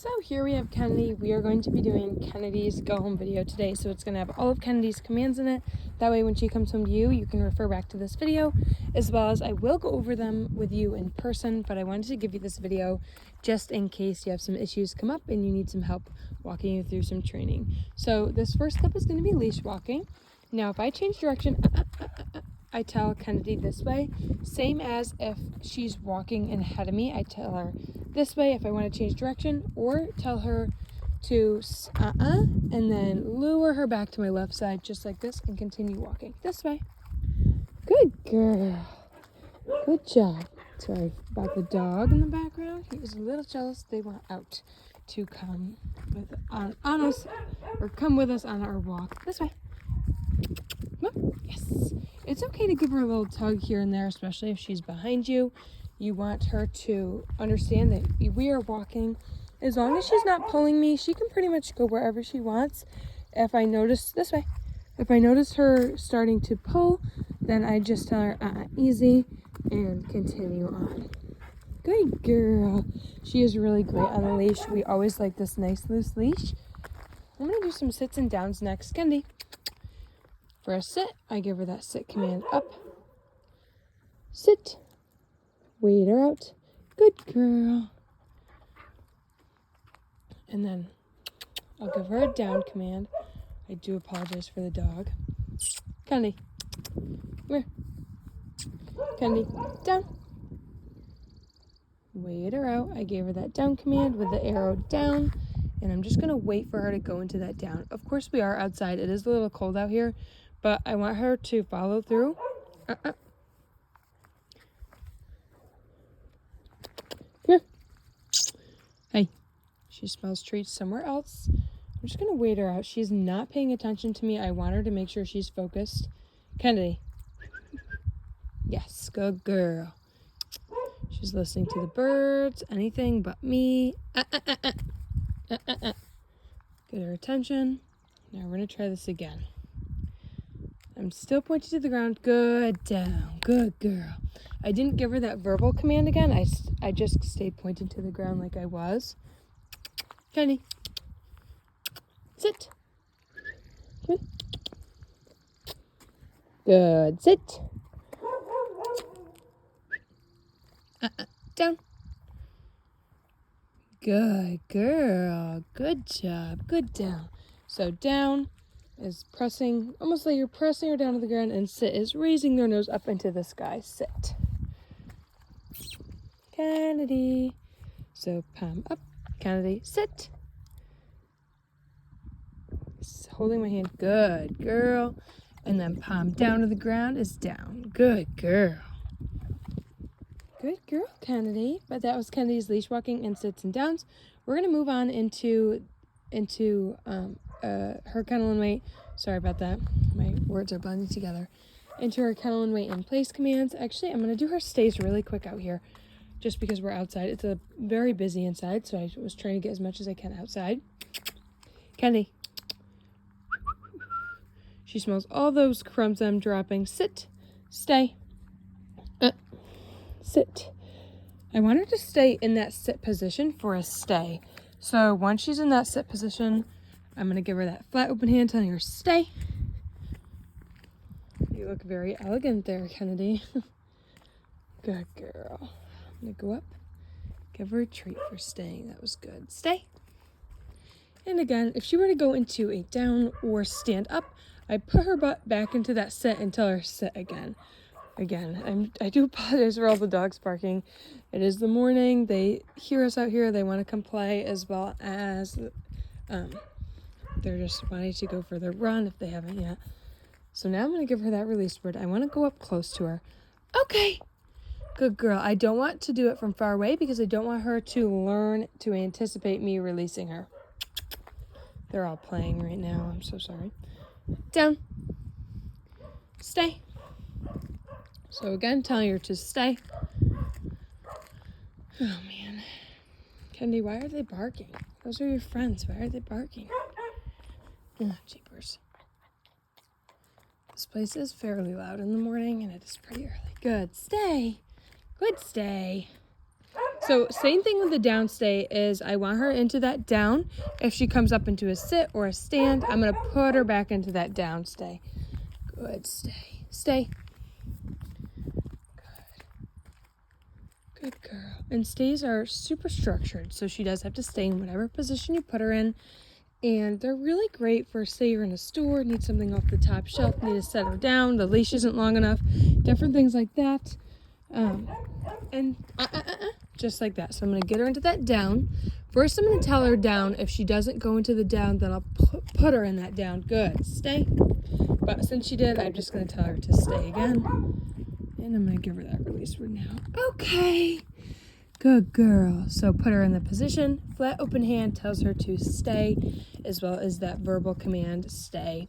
So here we have Kennedy. We are going to be doing Kennedy's go home video today. So it's going to have all of Kennedy's commands in it. That way when she comes home to you, you can refer back to this video, as well as I will go over them with you in person, but I wanted to give you this video just in case you have some issues come up and you need some help walking you through some training. So this first step is going to be leash walking. Now if I change direction, I tell Kennedy this way, same as if she's walking ahead of me, I tell her this way if I want to change direction, or tell her to and then lure her back to my left side just like this and continue walking this way. Good girl. Good job. Sorry about the dog in the background. He was a little jealous. They want out to come with on us, or come with us on our walk this way. Yes. It's okay to give her a little tug here and there, especially if she's behind you. You want her to understand that we are walking. As long as she's not pulling me, she can pretty much go wherever she wants. If I notice this way, if I notice her starting to pull, then I just tell her easy and continue on. Good girl. She is really great on the leash. We always like this nice loose leash. I'm going to do some sits and downs next. Kennedy. For a sit, I give her that sit command up. Sit. Wait her out. Good girl. And then I'll give her a down command. I do apologize for the dog. Kennedy. Come here. Kennedy. Down. Wait her out. I gave her that down command with the arrow down. And I'm just going to wait for her to go into that down. Of course, we are outside. It is a little cold out here. But I want her to follow through. Come here. Hey. She smells treats somewhere else. I'm just going to wait her out. She's not paying attention to me. I want her to make sure she's focused. Kennedy. Yes, good girl. She's listening to the birds. Anything but me. Get her attention. Now we're going to try this again. I'm still pointing to the ground. Good down. Good girl. I didn't give her that verbal command again. I just stayed pointing to the ground like I was. Kennedy. Sit. Come on. Good. Sit. Down. Good girl. Good job. Good down. So down is pressing, almost like you're pressing her down to the ground, and sit is raising their nose up into the sky. Sit. Kennedy. So palm up. Kennedy. Sit. Holding my hand. Good girl. And then palm down to the ground is down. Good girl. Good girl, Kennedy. But that was Kennedy's leash walking and sits and downs. We're going to move on into her kennel and wait. Sorry about that. My words are blending together. Into her kennel and wait and place commands. Actually, I'm going to do her stays really quick out here just because we're outside. It's a very busy inside, so I was trying to get as much as I can outside. Kennedy. She smells all those crumbs I'm dropping. Sit. Stay. Sit. I want her to stay in that sit position for a stay. So once she's in that sit position, I'm going to give her that flat open hand telling her stay. You look very elegant there, Kennedy. Good girl. I'm going to go up. Give her a treat for staying. That was good. Stay. And again, if she were to go into a down or stand up, I put her butt back into that sit and tell her sit again. I do apologize for all the dogs barking. It is the morning. They hear us out here. They want to come play, as well as they're just wanting to go for their run if they haven't yet. So now I'm going to give her that release word. I want to go up close to her. Okay. Good girl. I don't want to do it from far away because I don't want her to learn to anticipate me releasing her. They're all playing right now. I'm so sorry. Down. Stay. So again, telling her to stay. Oh, man. Kennedy, why are they barking? Those are your friends. Why are they barking? Oh, jeepers. This place is fairly loud in the morning, and it is pretty early. Good. Stay. Good. Stay. So same thing with the down stay is I want her into that down. If she comes up into a sit or a stand, I'm going to put her back into that down stay. Good, stay. Stay. Good girl. And stays are super structured, so she does have to stay in whatever position you put her in. And they're really great for, say you're in a store, need something off the top shelf, need to set her down, the leash isn't long enough, different things like that. And just like that. So I'm going to get her into that down. First, I'm going to tell her down. If she doesn't go into the down, then I'll put her in that down. Good. Stay. But since she did, I'm just going to tell her to stay again. And I'm going to give her that release word now. Okay. Good girl. So put her in the position. Flat open hand tells her to stay, as well as that verbal command, stay.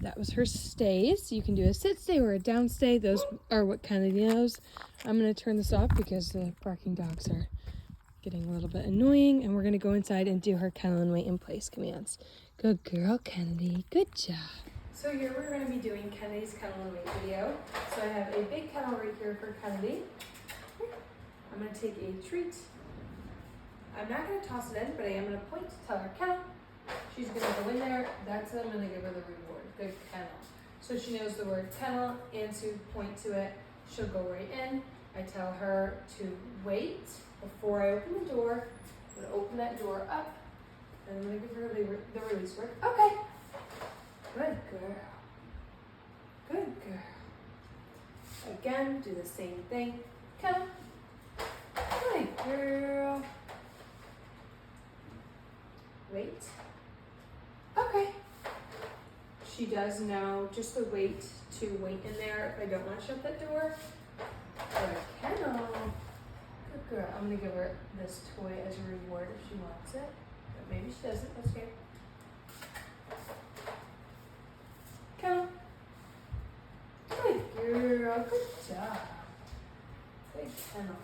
That was her stays. You can do a sit stay or a down stay. Those are what Kennedy knows. I'm going to turn this off because the barking dogs are getting a little bit annoying. And we're going to go inside and do her kennel and wait in place commands. Good girl, Kennedy. Good job. So here we're going to be doing Kennedy's kennel and wait video. So I have a big kennel right here for Kennedy. I'm going to take a treat. I'm not going to toss it in, but I am going to point to tell her kennel. She's going to go in there. That's what I'm going to give her the reward. Good kennel. So she knows the word kennel and to point to it. She'll go right in. I tell her to wait before I open the door. I'm going to open that door up. And I'm going to give her the release word. Okay. Good girl. Good girl. Again, do the same thing. Kennel. Good girl. Wait. Okay. She does know just the wait to wait in there if I don't want to shut that door. Good kennel. Good girl. I'm going to give her this toy as a reward if she wants it. But maybe she doesn't. That's okay. Kennel. Good girl. Good job. Good kennel.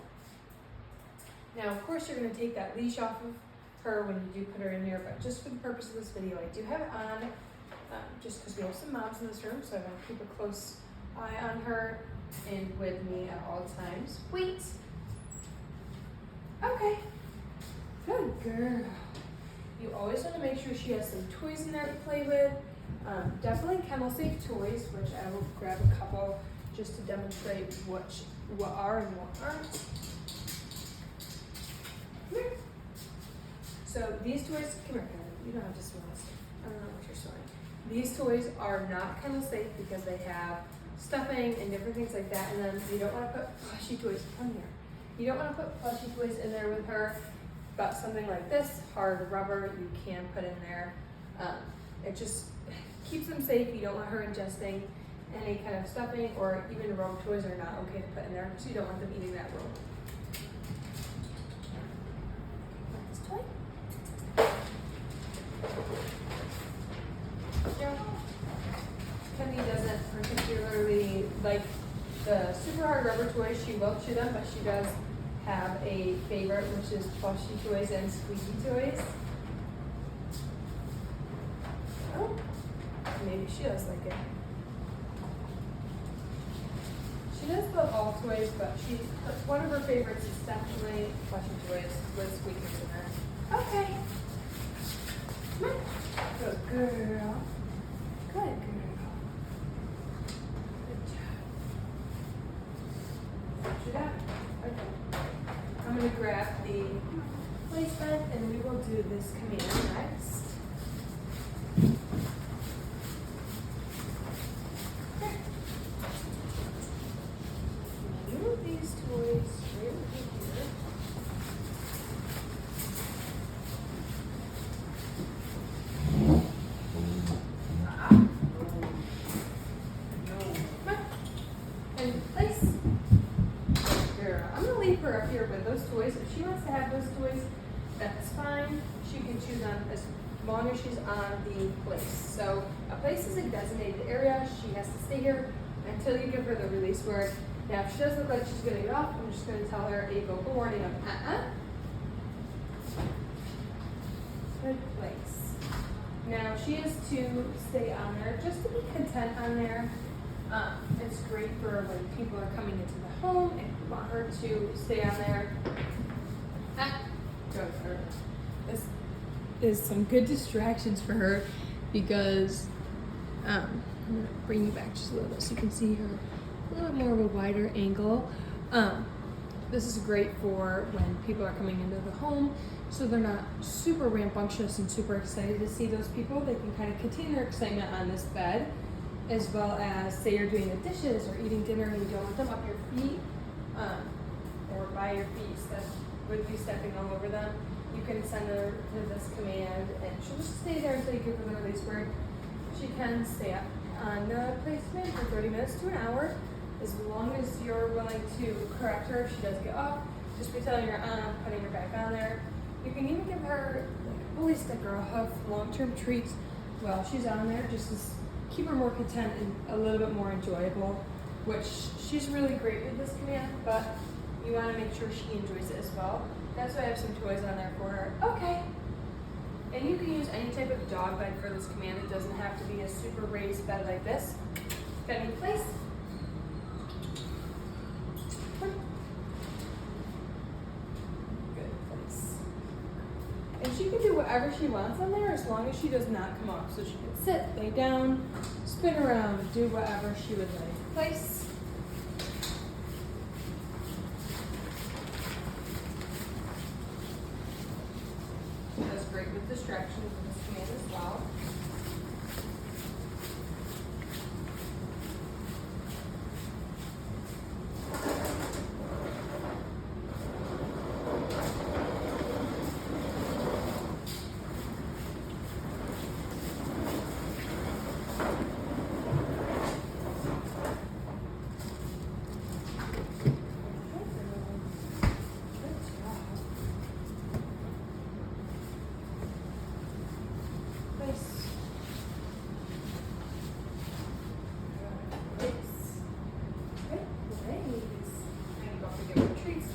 Now, of course, you're going to take that leash off of her when you do put her in here, but just for the purpose of this video, I do have it on, just because we have some moms in this room, so I want to keep a close eye on her and with me at all times. Wait. Okay. Good girl. You always want to make sure she has some toys in there to play with. Definitely kennel safe toys, which I will grab a couple just to demonstrate what are and what aren't. Here. So these toys, come here, you don't have to smell this. I don't know what you're smelling. These toys are not kennel safe because they have stuffing and different things like that, and then you don't want to put plushy toys, come here. You don't want to put plushy toys in there with her, but something like this, hard rubber, you can put in there. It just keeps them safe. You don't want her ingesting any kind of stuffing, or even rogue toys are not okay to put in there, so you don't want them eating that rogue. This toy. Kennedy doesn't particularly like the super hard rubber toys. She will chew them, but she does have a favorite, which is plushy toys and squeaky toys. Oh, maybe she does like it. She does love all toys, but one of her favorites is definitely plushy toys with squeakers in there. Okay. Come on. Good girl. Good girl. Good job. What you got? Okay. I'm going to grab the placement and we will do this command next. Okay. Move these toys right over here. Her up here with those toys. If she wants to have those toys, that's fine. She can choose them as long as she's on the place. So a place is a designated area. She has to stay here until you give her the release word. Now, if she does look like she's going to get off, I'm just going to tell her a vocal warning of Good place. Now, she is to stay on there just to be content on there. It's great for when people are coming into the home and you want her to stay on there. This is some good distractions for her because I'm gonna bring you back just a little bit so you can see her a little bit more of a wider angle. This is great for when people are coming into the home, so they're not super rambunctious and super excited to see those people. They can kind of contain their excitement on this bed, as well as say you're doing the dishes or eating dinner and you don't want them up your feet or by your feet with you stepping all over them. You can send her this command and she'll just stay there until you give her the release word. She can stay up on the placement for 30 minutes to an hour, as long as you're willing to correct her if she does get off. Just pretending you're on, putting her back on there. You can even give her like a bully stick or a huff, long-term treats while she's on there, just to keep her more content and a little bit more enjoyable, which she's really great with this command, but you want to make sure she enjoys it as well. That's why I have some toys on there for her. Okay. And you can use any type of dog bed for this command. It doesn't have to be a super raised bed like this. Got any place? Good place. And she can do whatever she wants on there as long as she does not come off. So she can sit, lay down, spin around, do whatever she would like. Place. Does great with distractions in this command as well.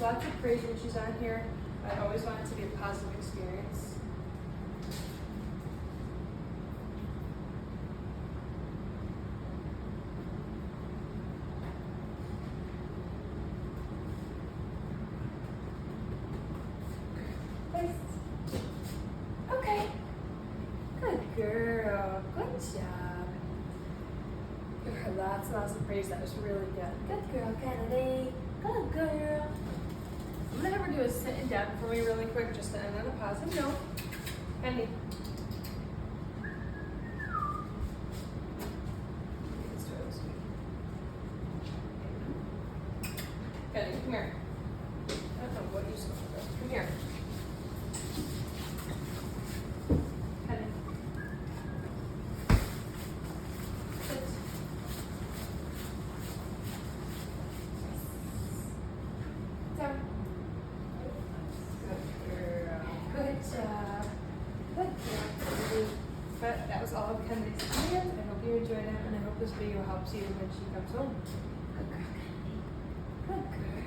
Lots of praise when she's on here. I always want it to be a positive experience. Okay. Good girl. Good job. Give her lots and lots of praise. That was really good. Good girl, Kennedy. Good girl. I'm gonna have her do a sit and down for me really quick, just to end on a positive note. Kennedy. Kennedy, come here. I don't know what you're supposed to do. Come here. Kennedy. Sit. Down. Good job. But that was all of Kennedy's commands. I hope you enjoyed it, and I hope this video helps you when she comes home. Good girl, Kennedy. Good girl.